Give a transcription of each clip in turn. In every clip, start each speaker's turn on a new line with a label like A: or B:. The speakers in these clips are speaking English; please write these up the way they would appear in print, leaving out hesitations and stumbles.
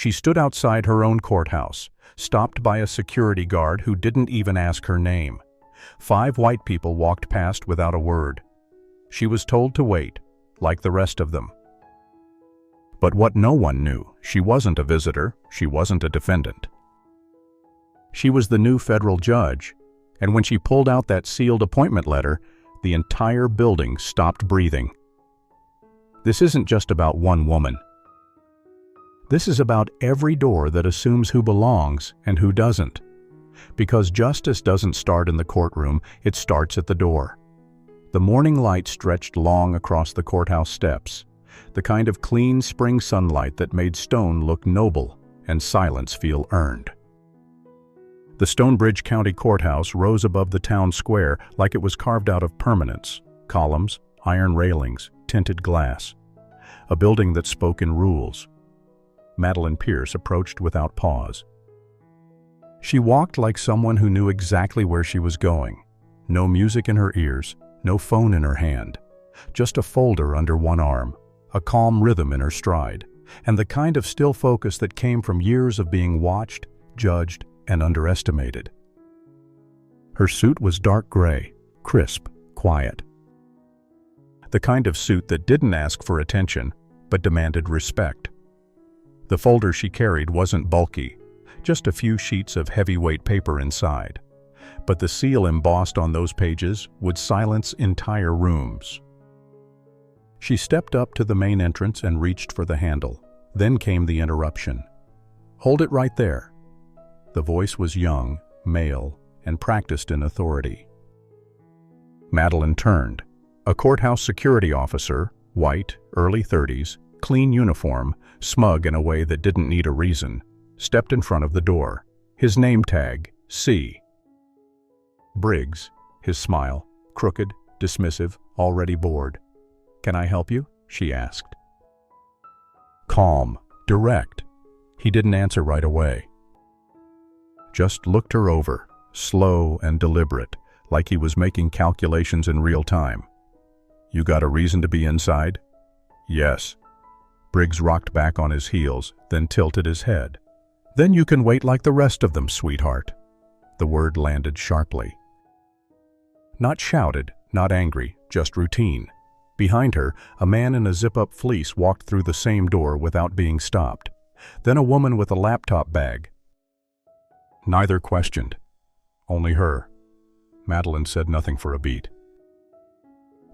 A: She stood outside her own courthouse, stopped by a security guard who didn't even ask her name. 5 white people walked past without a word. She was told to wait, like the rest of them. But what no one knew, she wasn't a visitor, she wasn't a defendant. She was the new federal judge, and when she pulled out that sealed appointment letter, the entire building stopped breathing. This isn't just about one woman. This is about every door that assumes who belongs and who doesn't. Because justice doesn't start in the courtroom, it starts at the door. The morning light stretched long across the courthouse steps, the kind of clean spring sunlight that made stone look noble and silence feel earned. The Stonebridge County Courthouse rose above the town square like it was carved out of permanence, columns, iron railings, tinted glass. A building that spoke in rules. Madeline Pierce approached without pause. She walked like someone who knew exactly where she was going. No music in her ears, no phone in her hand. Just a folder under one arm, a calm rhythm in her stride, and the kind of still focus that came from years of being watched, judged, and underestimated. Her suit was dark gray, crisp, quiet. The kind of suit that didn't ask for attention, but demanded respect. The folder she carried wasn't bulky, just a few sheets of heavyweight paper inside. But the seal embossed on those pages would silence entire rooms. She stepped up to the main entrance and reached for the handle. Then came the interruption. "Hold it right there." The voice was young, male, and practiced in authority. Madeline turned. A courthouse security officer, white, early 30s, clean uniform, smug in a way that didn't need a reason, stepped in front of the door. His name tag, C. Briggs, his smile, crooked, dismissive, already bored. "Can I help you?" she asked. Calm, direct. He didn't answer right away. Just looked her over, slow and deliberate, like he was making calculations in real time. "You got a reason to be inside?" "Yes." Briggs rocked back on his heels, then tilted his head. "Then you can wait like the rest of them, sweetheart." The word landed sharply. Not shouted, not angry, just routine. Behind her, a man in a zip-up fleece walked through the same door without being stopped. Then a woman with a laptop bag. Neither questioned. Only her. Madeline said nothing for a beat.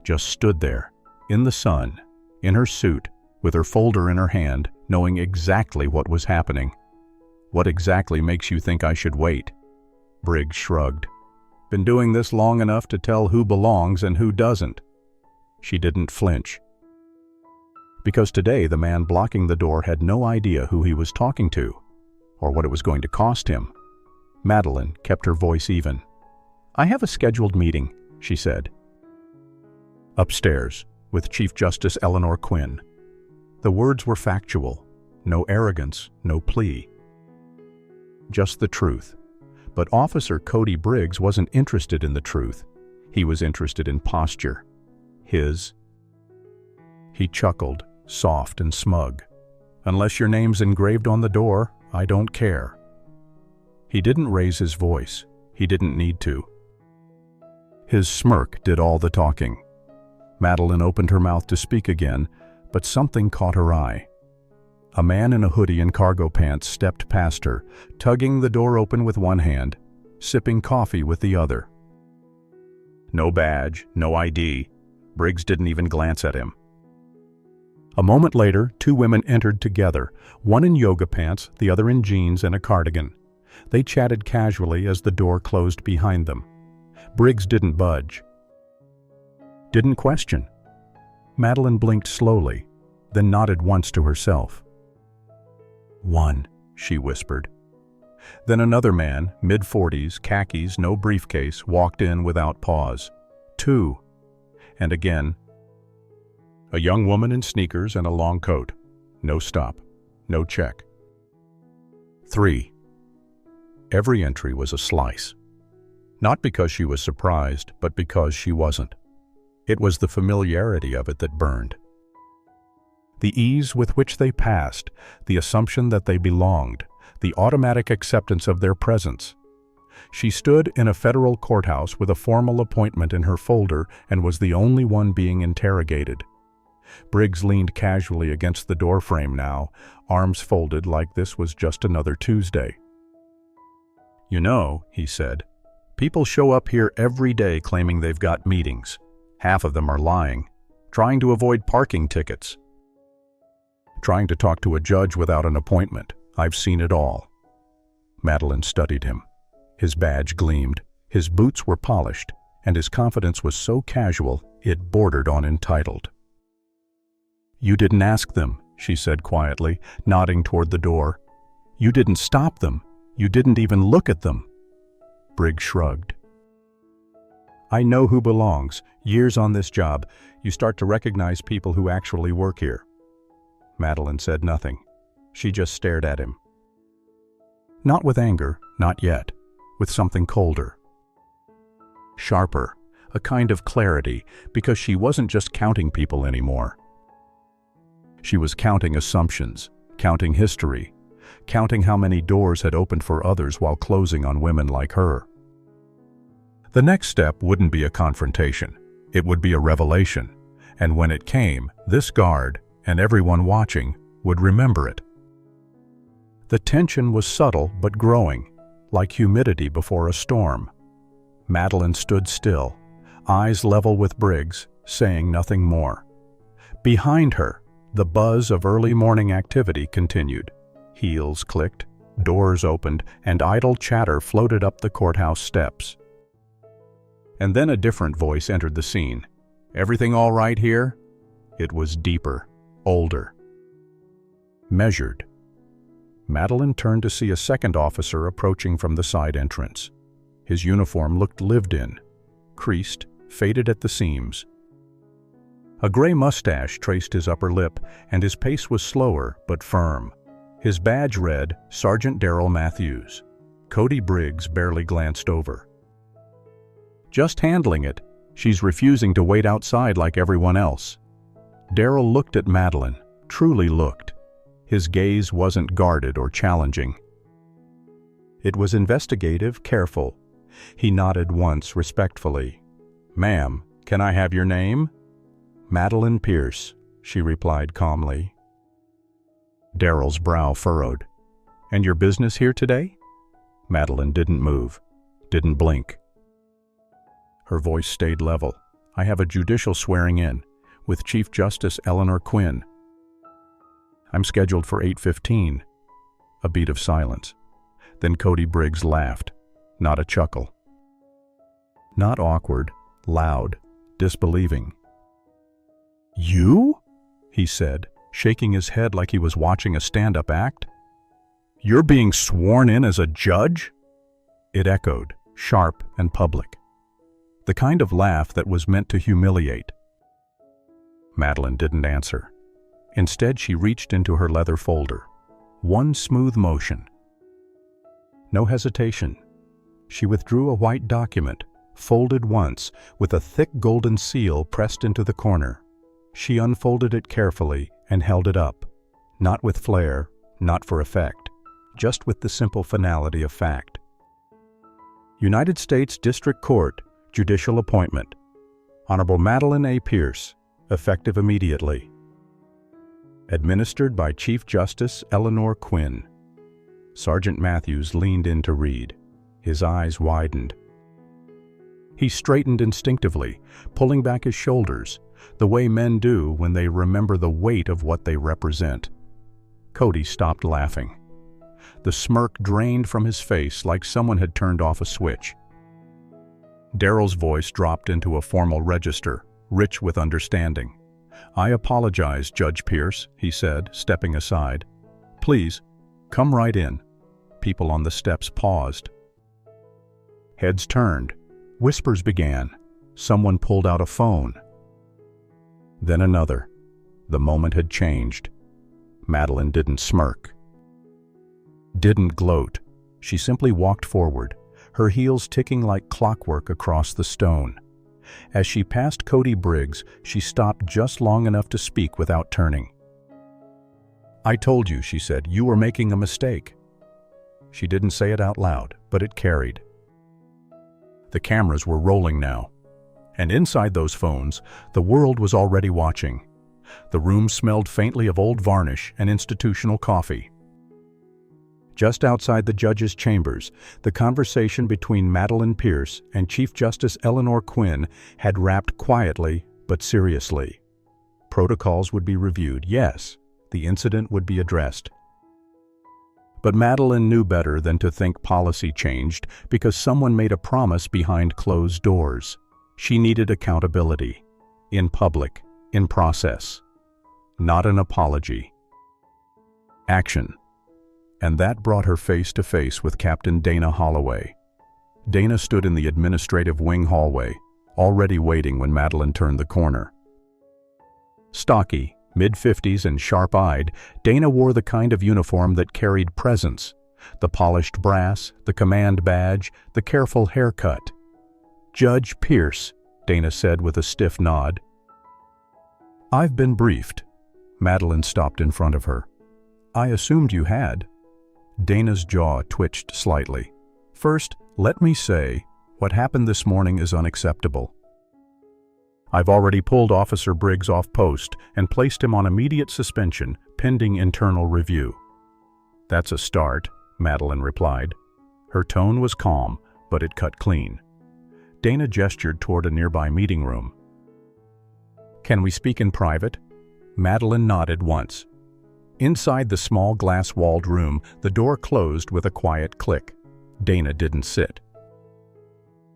A: Just stood there, in the sun, in her suit, with her folder in her hand, knowing exactly what was happening. "What exactly makes you think I should wait?" Briggs shrugged. "Been doing this long enough to tell who belongs and who doesn't." She didn't flinch. Because today the man blocking the door had no idea who he was talking to, or what it was going to cost him. Madeline kept her voice even. "I have a scheduled meeting," she said. Upstairs, with Chief Justice Eleanor Quinn. The words were factual. No arrogance, no plea. Just the truth. But Officer Cody Briggs wasn't interested in the truth. He was interested in posture. His. He chuckled, soft and smug. "Unless your name's engraved on the door, I don't care." He didn't raise his voice. He didn't need to. His smirk did all the talking. Madeline opened her mouth to speak again, but something caught her eye. A man in a hoodie and cargo pants stepped past her, tugging the door open with one hand, sipping coffee with the other. No badge, no ID. Briggs didn't even glance at him. A moment later, 2 women entered together, one in yoga pants, the other in jeans and a cardigan. They chatted casually as the door closed behind them. Briggs didn't budge. Didn't question. Madeline blinked slowly, then nodded once to herself. "One," she whispered. Then another man, mid-40s, khakis, no briefcase, walked in without pause. 2. And again. A young woman in sneakers and a long coat. No stop. No check. 3. Every entry was a slice. Not because she was surprised, but because she wasn't. It was the familiarity of it that burned. The ease with which they passed, the assumption that they belonged, the automatic acceptance of their presence. She stood in a federal courthouse with a formal appointment in her folder and was the only one being interrogated. Briggs leaned casually against the doorframe now, arms folded like this was just another Tuesday. "You know," he said, "people show up here every day claiming they've got meetings. Half of them are lying, trying to avoid parking tickets, trying to talk to a judge without an appointment. I've seen it all." Madeline studied him. His badge gleamed, his boots were polished, and his confidence was so casual it bordered on entitled. "You didn't ask them," she said quietly, nodding toward the door. "You didn't stop them. You didn't even look at them." Briggs shrugged. "I know who belongs. Years on this job, you start to recognize people who actually work here." Madeline said nothing. She just stared at him. Not with anger, not yet. With something colder. Sharper, a kind of clarity, because she wasn't just counting people anymore. She was counting assumptions, counting history, counting how many doors had opened for others while closing on women like her. The next step wouldn't be a confrontation. It would be a revelation, and when it came, this guard, and everyone watching, would remember it. The tension was subtle but growing, like humidity before a storm. Madeline stood still, eyes level with Briggs, saying nothing more. Behind her, the buzz of early morning activity continued. Heels clicked, doors opened, and idle chatter floated up the courthouse steps. And then a different voice entered the scene. "Everything all right here?" It was deeper, older, measured. Madeline turned to see a second officer approaching from the side entrance. His uniform looked lived in, creased, faded at the seams. A gray mustache traced his upper lip, and his pace was slower but firm. His badge read, Sergeant Darrell Matthews. Cody Briggs barely glanced over. "Just handling it. She's refusing to wait outside like everyone else." Darrell looked at Madeline, truly looked. His gaze wasn't guarded or challenging. It was investigative, careful. He nodded once respectfully. "Ma'am, can I have your name?" "Madeline Pierce," she replied calmly. Darrell's brow furrowed. "And your business here today?" Madeline didn't move, didn't blink. Her voice stayed level. "I have a judicial swearing-in with Chief Justice Eleanor Quinn. I'm scheduled for 8:15. A beat of silence. Then Cody Briggs laughed, not a chuckle. Not awkward, loud, disbelieving. "You?" he said, shaking his head like he was watching a stand-up act. "You're being sworn in as a judge?" It echoed, sharp and public. The kind of laugh that was meant to humiliate. Madeline didn't answer. Instead, she reached into her leather folder. One smooth motion. No hesitation. She withdrew a white document, folded once, with a thick golden seal pressed into the corner. She unfolded it carefully and held it up. Not with flair, not for effect, just with the simple finality of fact. United States District Court, Judicial Appointment. Honorable Madeline A. Pierce, effective immediately. Administered by Chief Justice Eleanor Quinn. Sergeant Matthews leaned in to read. His eyes widened. He straightened instinctively, pulling back his shoulders, the way men do when they remember the weight of what they represent. Cody stopped laughing. The smirk drained from his face like someone had turned off a switch. Darrell's voice dropped into a formal register, rich with understanding. "I apologize, Judge Pierce," he said, stepping aside. "Please, come right in." People on the steps paused. Heads turned. Whispers began. Someone pulled out a phone. Then another. The moment had changed. Madeline didn't smirk. Didn't gloat. She simply walked forward, her heels ticking like clockwork across the stone. As she passed Cody Briggs, she stopped just long enough to speak without turning. "I told you," she said, "you were making a mistake." She didn't say it out loud, but it carried. The cameras were rolling now, and inside those phones, the world was already watching. The room smelled faintly of old varnish and institutional coffee. Just outside the judge's chambers, the conversation between Madeline Pierce and Chief Justice Eleanor Quinn had wrapped quietly but seriously. Protocols would be reviewed, yes, the incident would be addressed. But Madeline knew better than to think policy changed because someone made a promise behind closed doors. She needed accountability, in public, in process, not an apology. Action. And that brought her face to face with Captain Dana Holloway. Dana stood in the administrative wing hallway, already waiting when Madeline turned the corner. Stocky, mid-50s and sharp-eyed, Dana wore the kind of uniform that carried presence, the polished brass, the command badge, the careful haircut. "Judge Pierce," Dana said with a stiff nod. "I've been briefed." Madeline stopped in front of her. "I assumed you had." Dana's jaw twitched slightly. "First, let me say, what happened this morning is unacceptable. I've already pulled Officer Briggs off post and placed him on immediate suspension, pending internal review." "That's a start," Madeline replied. Her tone was calm, but it cut clean. Dana gestured toward a nearby meeting room. "Can we speak in private?" Madeline nodded once. Inside the small glass-walled room, the door closed with a quiet click. Dana didn't sit.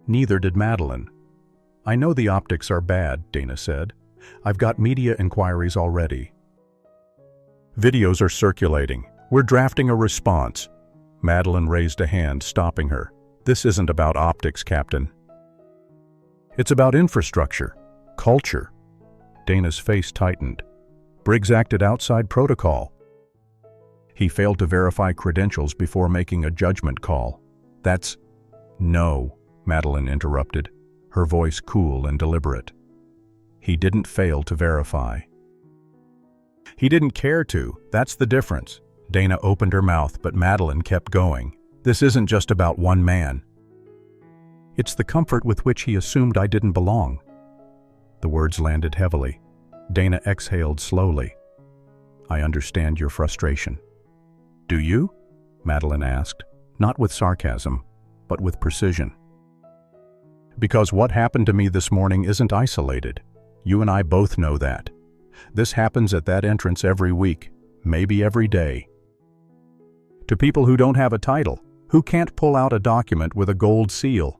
A: Neither did Madeline. "I know the optics are bad," Dana said. "I've got media inquiries already. Videos are circulating. We're drafting a response." Madeline raised a hand, stopping her. "This isn't about optics, Captain. It's about infrastructure, culture." Dana's face tightened. "Briggs acted outside protocol. He failed to verify credentials before making a judgment call. That's—" "No," Madeline interrupted, her voice cool and deliberate. "He didn't fail to verify. He didn't care to, that's the difference." Dana opened her mouth, but Madeline kept going. "This isn't just about one man. It's the comfort with which he assumed I didn't belong." The words landed heavily. Dana exhaled slowly. "I understand your frustration." "Do you?" Madeline asked, not with sarcasm, but with precision. "Because what happened to me this morning isn't isolated. You and I both know that. This happens at that entrance every week, maybe every day. To people who don't have a title, who can't pull out a document with a gold seal."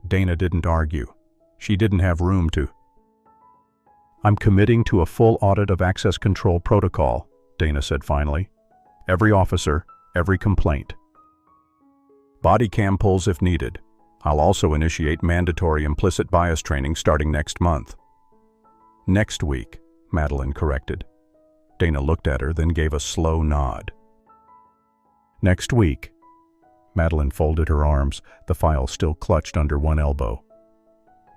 A: Dana didn't argue. She didn't have room to. "I'm committing to a full audit of access control protocol," Dana said finally. "Every officer, every complaint. Body cam pulls if needed. I'll also initiate mandatory implicit bias training starting next month." "Next week," Madeline corrected. Dana looked at her, then gave a slow nod. "Next week." Madeline folded her arms, the file still clutched under one elbow.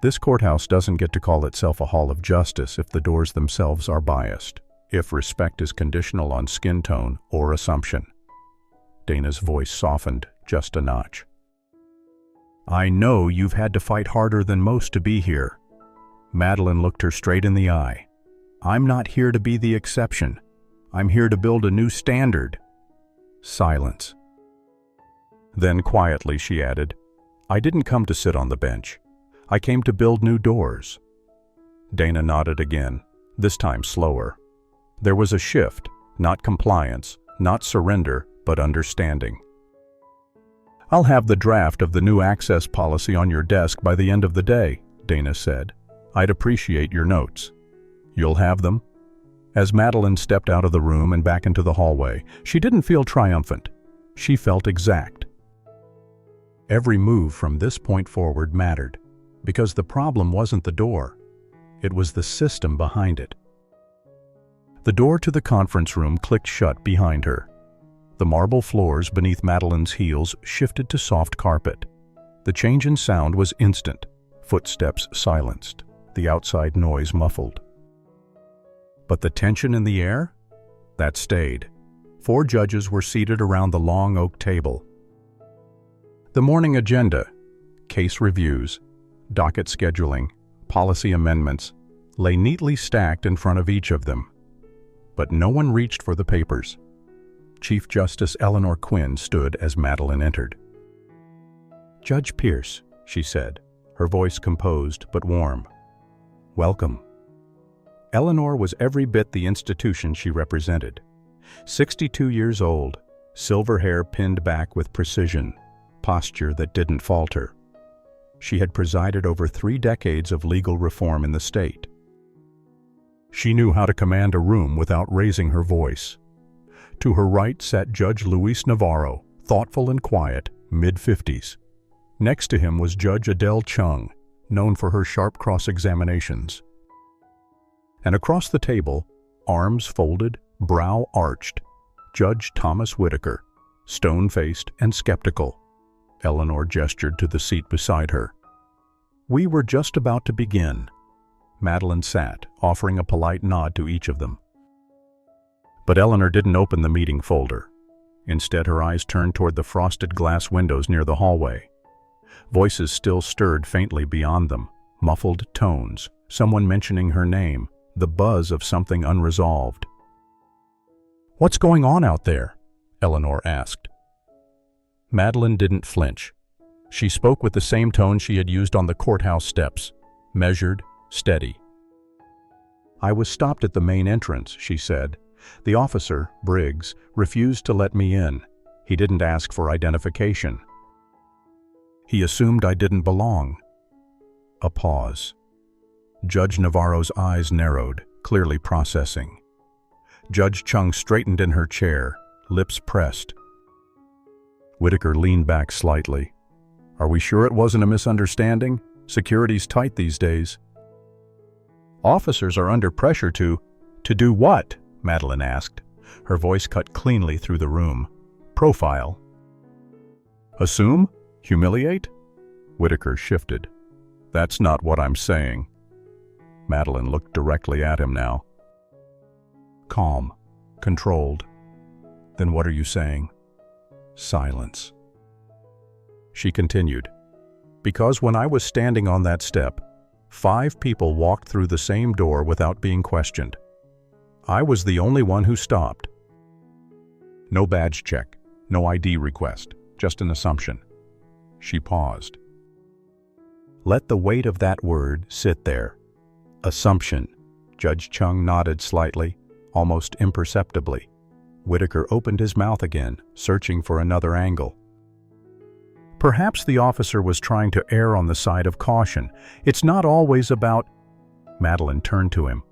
A: "This courthouse doesn't get to call itself a hall of justice if the doors themselves are biased, if respect is conditional on skin tone or assumption." Dana's voice softened just a notch. "I know you've had to fight harder than most to be here." Madeline looked her straight in the eye. "I'm not here to be the exception. I'm here to build a new standard." Silence. Then quietly she added, "I didn't come to sit on the bench. I came to build new doors." Dana nodded again, this time slower. There was a shift, not compliance, not surrender, but understanding. "I'll have the draft of the new access policy on your desk by the end of the day," Dana said. "I'd appreciate your notes." "You'll have them?" As Madeline stepped out of the room and back into the hallway, she didn't feel triumphant. She felt exact. Every move from this point forward mattered, because the problem wasn't the door. It was the system behind it. The door to the conference room clicked shut behind her. The marble floors beneath Madeline's heels shifted to soft carpet. The change in sound was instant, footsteps silenced, the outside noise muffled. But the tension in the air? That stayed. 4 judges were seated around the long oak table. The morning agenda, case reviews, docket scheduling, policy amendments, lay neatly stacked in front of each of them. But no one reached for the papers. Chief Justice Eleanor Quinn stood as Madeline entered. "Judge Pierce," she said, her voice composed but warm. "Welcome." Eleanor was every bit the institution she represented. 62 years old, silver hair pinned back with precision, posture that didn't falter. She had presided over 3 decades of legal reform in the state. She knew how to command a room without raising her voice. To her right sat Judge Luis Navarro, thoughtful and quiet, mid-50s. Next to him was Judge Adele Chung, known for her sharp cross-examinations. And across the table, arms folded, brow arched, Judge Thomas Whitaker, stone-faced and skeptical. Eleanor gestured to the seat beside her. "We were just about to begin." Madeline sat, offering a polite nod to each of them. But Eleanor didn't open the meeting folder. Instead, her eyes turned toward the frosted glass windows near the hallway. Voices still stirred faintly beyond them, muffled tones, someone mentioning her name, the buzz of something unresolved. "What's going on out there?" Eleanor asked. Madeline didn't flinch. She spoke with the same tone she had used on the courthouse steps, measured, steady. "I was stopped at the main entrance," she said. "The officer, Briggs, refused to let me in. He didn't ask for identification. He assumed I didn't belong." A pause. Judge Navarro's eyes narrowed, clearly processing. Judge Chung straightened in her chair, lips pressed. Whitaker leaned back slightly. "Are we sure it wasn't a misunderstanding? Security's tight these days." "Officers are under pressure to do what?" Madeline asked. Her voice cut cleanly through the room. "Profile." "Assume? Humiliate?" Whitaker shifted. "That's not what I'm saying." Madeline looked directly at him now. Calm, controlled. "Then what are you saying?" Silence. She continued. "Because when I was standing on that step, 5 people walked through the same door without being questioned. I was the only one who stopped. No badge check, no ID request, just an assumption." She paused. Let the weight of that word sit there. Assumption. Judge Chung nodded slightly, almost imperceptibly. Whitaker opened his mouth again, searching for another angle. Perhaps the officer was trying to err on the side of caution. It's not always about... Madeline turned to him.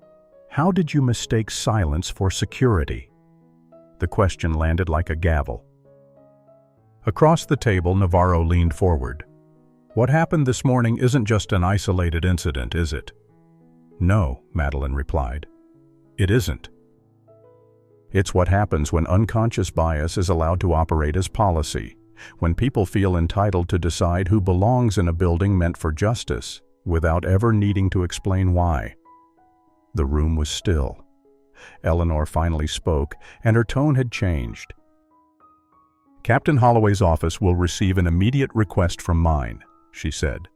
A: "How did you mistake silence for security?" The question landed like a gavel. Across the table, Navarro leaned forward. "What happened this morning isn't just an isolated incident, is it?" "No," Madeline replied. "It isn't. It's what happens when unconscious bias is allowed to operate as policy, when people feel entitled to decide who belongs in a building meant for justice, without ever needing to explain why." The room was still. Eleanor finally spoke, and her tone had changed. "Captain Holloway's office will receive an immediate request from mine," she said.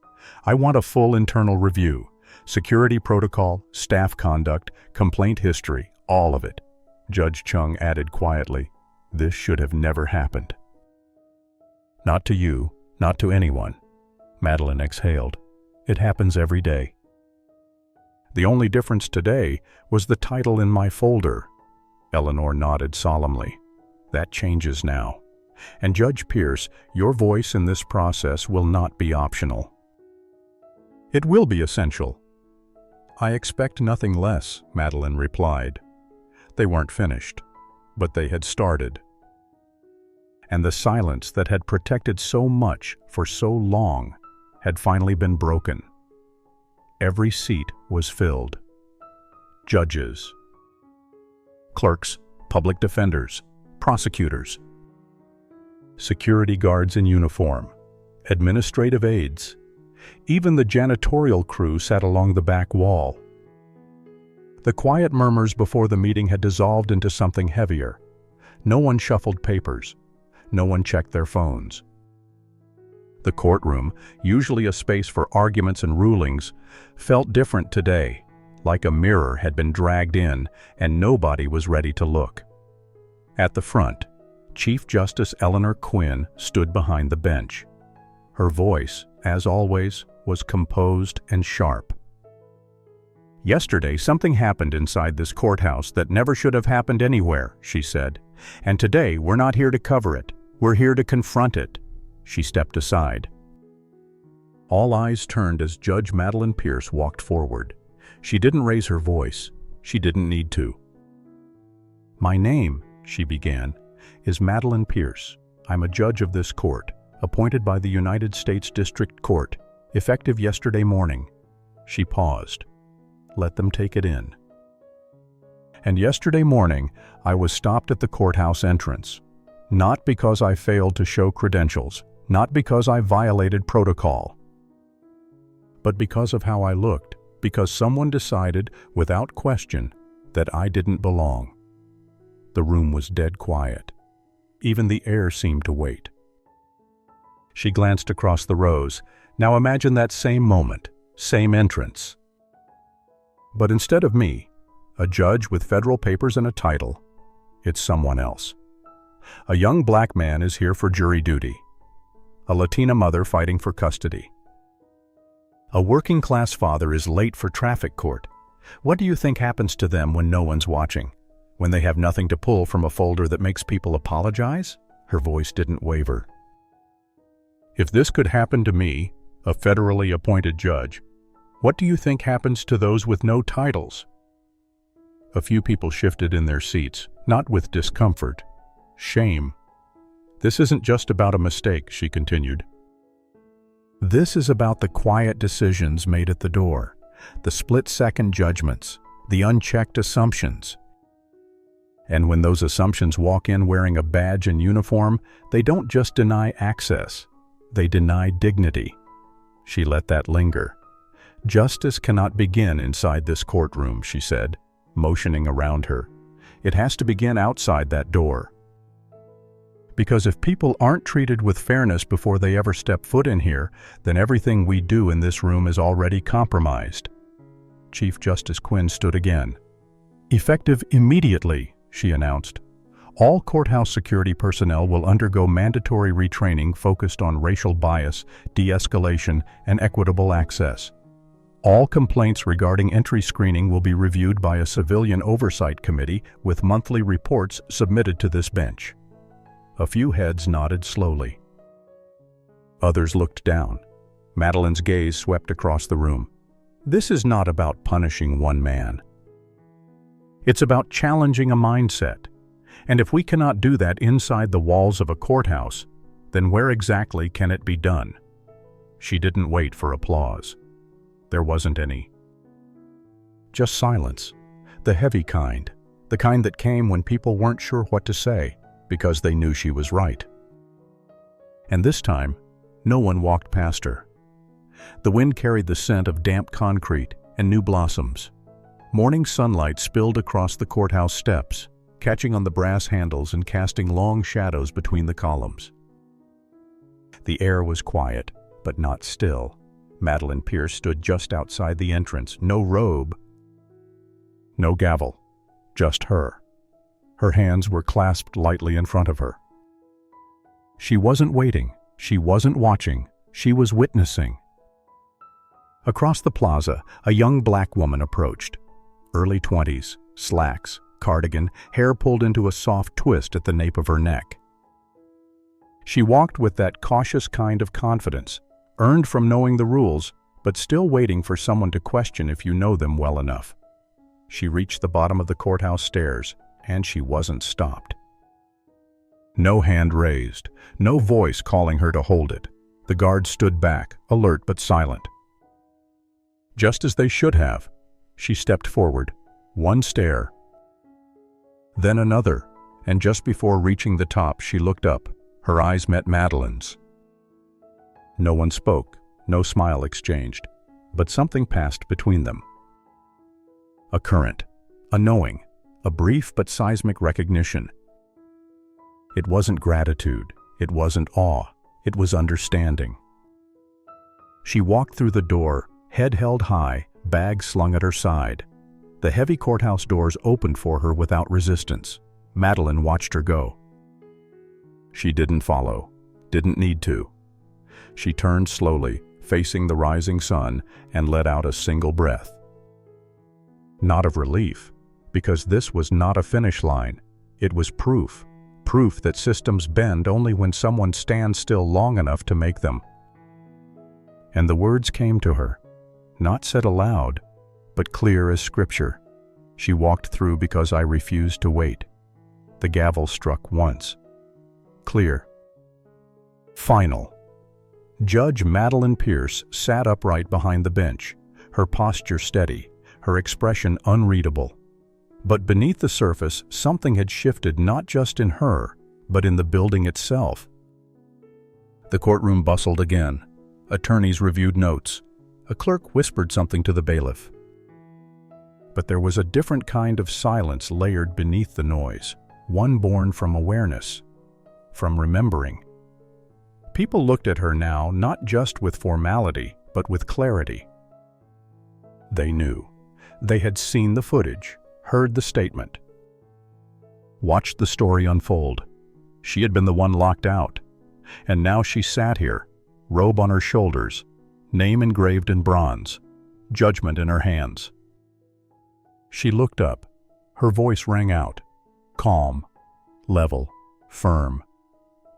A: "I want a full internal review, security protocol, staff conduct, complaint history, all of it." Judge Chung added quietly, "This should have never happened." "Not to you, not to anyone." Madeline exhaled. "It happens every day." "The only difference today was the title in my folder." Eleanor nodded solemnly. "That changes now. And Judge Pierce, your voice in this process will not be optional. It will be essential." "I expect nothing less," Madeline replied. They weren't finished, but they had started. And the silence that had protected so much for so long had finally been broken. Every seat was filled. Judges, clerks, public defenders, prosecutors, security guards in uniform, administrative aides. Even the janitorial crew sat along the back wall. The quiet murmurs before the meeting had dissolved into something heavier. No one shuffled papers. No one checked their phones. The courtroom, usually a space for arguments and rulings, felt different today, like a mirror had been dragged in and nobody was ready to look. At the front, Chief Justice Eleanor Quinn stood behind the bench. Her voice, as always, was composed and sharp. "Yesterday, something happened inside this courthouse that never should have happened anywhere," she said. "And today, we're not here to cover it. We're here to confront it." She stepped aside. All eyes turned as Judge Madeline Pierce walked forward. She didn't raise her voice. She didn't need to. "My name," she began, "is Madeline Pierce. I'm a judge of this court, appointed by the United States District Court, effective yesterday morning." She paused. Let them take it in. "And yesterday morning, I was stopped at the courthouse entrance. Not because I failed to show credentials, not because I violated protocol, but because of how I looked, because someone decided, without question, that I didn't belong." The room was dead quiet. Even the air seemed to wait. She glanced across the rows. Now imagine that same moment, same entrance. But instead of me, a judge with federal papers and a title, it's someone else. A young black man is here for jury duty. A Latina mother fighting for custody. A working-class father is late for traffic court. What do you think happens to them when no one's watching? When they have nothing to pull from a folder that makes people apologize? Her voice didn't waver. "If this could happen to me, a federally appointed judge, what do you think happens to those with no titles?" A few people shifted in their seats, not with discomfort, shame. "This isn't just about a mistake," she continued. "This is about the quiet decisions made at the door, the split-second judgments, the unchecked assumptions. And when those assumptions walk in wearing a badge and uniform, they don't just deny access, they deny dignity." She let that linger. "Justice cannot begin inside this courtroom," she said, motioning around her. "It has to begin outside that door. Because if people aren't treated with fairness before they ever step foot in here, then everything we do in this room is already compromised." Chief Justice Quinn stood again. "Effective immediately," she announced, "all courthouse security personnel will undergo mandatory retraining focused on racial bias, de-escalation, and equitable access. All complaints regarding entry screening will be reviewed by a civilian oversight committee with monthly reports submitted to this bench." A few heads nodded slowly. Others looked down. Madeline's gaze swept across the room. "This is not about punishing one man. It's about challenging a mindset. And if we cannot do that inside the walls of a courthouse, then where exactly can it be done?" She didn't wait for applause. There wasn't any. Just silence, the heavy kind, the kind that came when people weren't sure what to say, because they knew she was right. And this time, no one walked past her. The wind carried the scent of damp concrete and new blossoms. Morning sunlight spilled across the courthouse steps, catching on the brass handles and casting long shadows between the columns. The air was quiet, but not still. Madeline Pierce stood just outside the entrance, no robe, no gavel, just her. Her hands were clasped lightly in front of her. She wasn't waiting, she wasn't watching, she was witnessing. Across the plaza, a young black woman approached. Early 20s, slacks, cardigan, hair pulled into a soft twist at the nape of her neck. She walked with that cautious kind of confidence, earned from knowing the rules, but still waiting for someone to question if you know them well enough. She reached the bottom of the courthouse stairs, and she wasn't stopped. No hand raised, no voice calling her to hold it. The guards stood back, alert but silent. Just as they should have, she stepped forward, one stair, then another, and just before reaching the top, she looked up. Her eyes met Madeline's. No one spoke, no smile exchanged, but something passed between them. A current, a knowing, a brief but seismic recognition. It wasn't gratitude, it wasn't awe, it was understanding. She walked through the door, head held high, bag slung at her side. The heavy courthouse doors opened for her without resistance. Madeline watched her go. She didn't follow, didn't need to. She turned slowly, facing the rising sun, and let out a single breath. Not of relief, because this was not a finish line. It was proof that systems bend only when someone stands still long enough to make them. And the words came to her, not said aloud, but clear as scripture. She walked through because I refused to wait. The gavel struck once. Clear. Final. Judge Madeline Pierce sat upright behind the bench, her posture steady, her expression unreadable. But beneath the surface, something had shifted not just in her, but in the building itself. The courtroom bustled again. Attorneys reviewed notes. A clerk whispered something to the bailiff. But there was a different kind of silence layered beneath the noise, one born from awareness, from remembering. People looked at her now not just with formality, but with clarity. They knew. They had seen the footage, heard the statement, watched the story unfold. She had been the one locked out, and now she sat here, robe on her shoulders, name engraved in bronze, judgment in her hands. She looked up. Her voice rang out, calm, level, firm.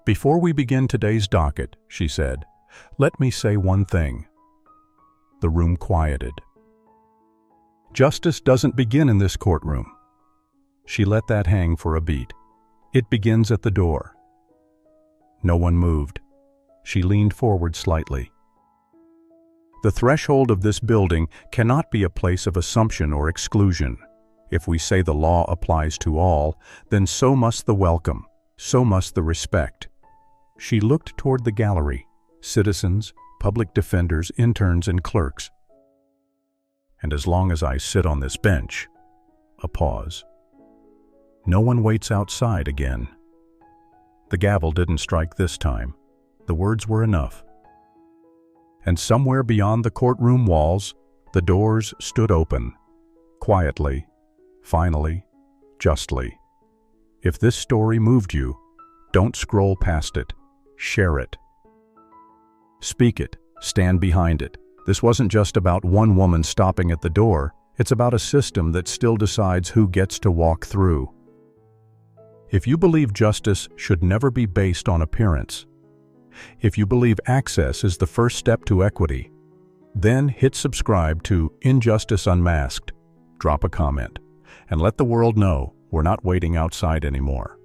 A: "Before we begin today's docket," she said, "let me say one thing." The room quieted. Justice doesn't begin in this courtroom. She let that hang for a beat. It begins at the door. No one moved. She leaned forward slightly. The threshold of this building cannot be a place of assumption or exclusion. If we say the law applies to all, then so must the welcome, so must the respect. She looked toward the gallery, citizens, public defenders, interns, and clerks. And as long as I sit on this bench, a pause. No one waits outside again. The gavel didn't strike this time. The words were enough. And somewhere beyond the courtroom walls, the doors stood open, quietly, finally, justly. If this story moved you, don't scroll past it. Share it. Speak it. Stand behind it. This wasn't just about one woman stopping at the door. It's about a system that still decides who gets to walk through. If you believe justice should never be based on appearance, if you believe access is the first step to equity, then hit subscribe to Injustice Unmasked, drop a comment, and let the world know we're not waiting outside anymore.